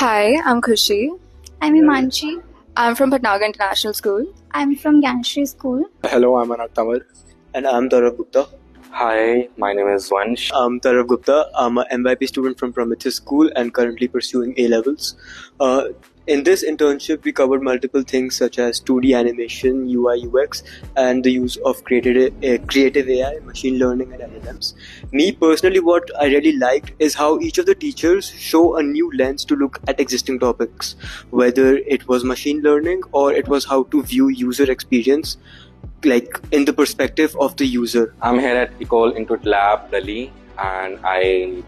Hi, I'm Khushi. I'm Imanchi. I'm from Patnagar International School. I'm from Ganshri School. Hello, I'm Anant Tamar. And I'm Tarav Gupta. Hi, my name is Vansh. I'm Tarav Gupta. I'm an MYP student from Prometheus School and currently pursuing A-levels. In this internship, we covered multiple things such as 2D animation, UI, UX, and the use of creative AI, machine learning, and LLMs. Me personally, what I really liked is how each of the teachers show a new lens to look at existing topics, whether it was machine learning or it was how to view user experience, like in the perspective of the user. I'm here at École Intuit Lab Delhi and I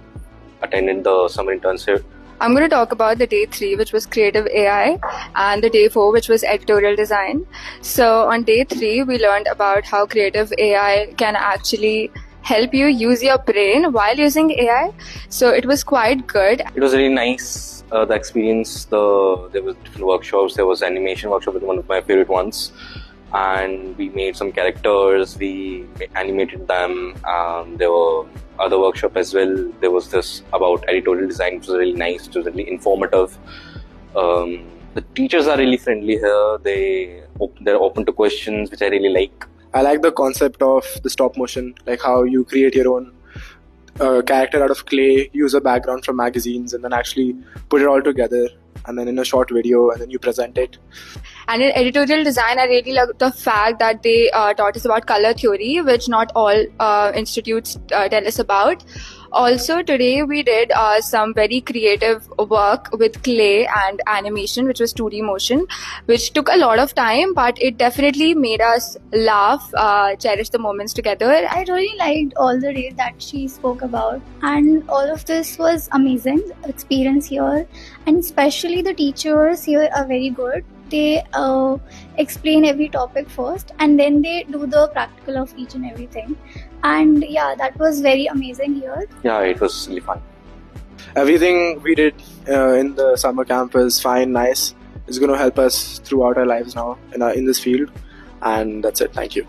attended the summer internship. I'm going to talk about the day 3, which was creative AI, and the day 4, which was editorial design. So on day 3, we learned about how creative AI can actually help you use your brain while using AI. So it was quite good. It was really nice, the experience. There was different workshops. There was animation workshop, with one of my favorite ones. And we made some characters, we animated them. There were other workshops as well. There was this about editorial design, which was really nice, it was really informative. The teachers are really friendly here. They're open to questions, which I really like. I like the concept of the stop motion, like how you create your own character out of clay, use a background from magazines, and then actually put it all together, and then in a short video, and then you present it. And in editorial design, I really love the fact that they taught us about color theory, which not all institutes tell us about. Also, today we did some very creative work with clay and animation, which was 2D motion, which took a lot of time, but it definitely made us laugh, cherish the moments together. I really liked all the days that she spoke about, and all of this was amazing experience here, and especially the teachers here are very good. They explain every topic first and then they do the practical of each and everything. And yeah, that was very amazing here. Yeah, it was really fun. Everything we did in the summer camp is fine, nice. It's going to help us throughout our lives now in this field. And that's it. Thank you.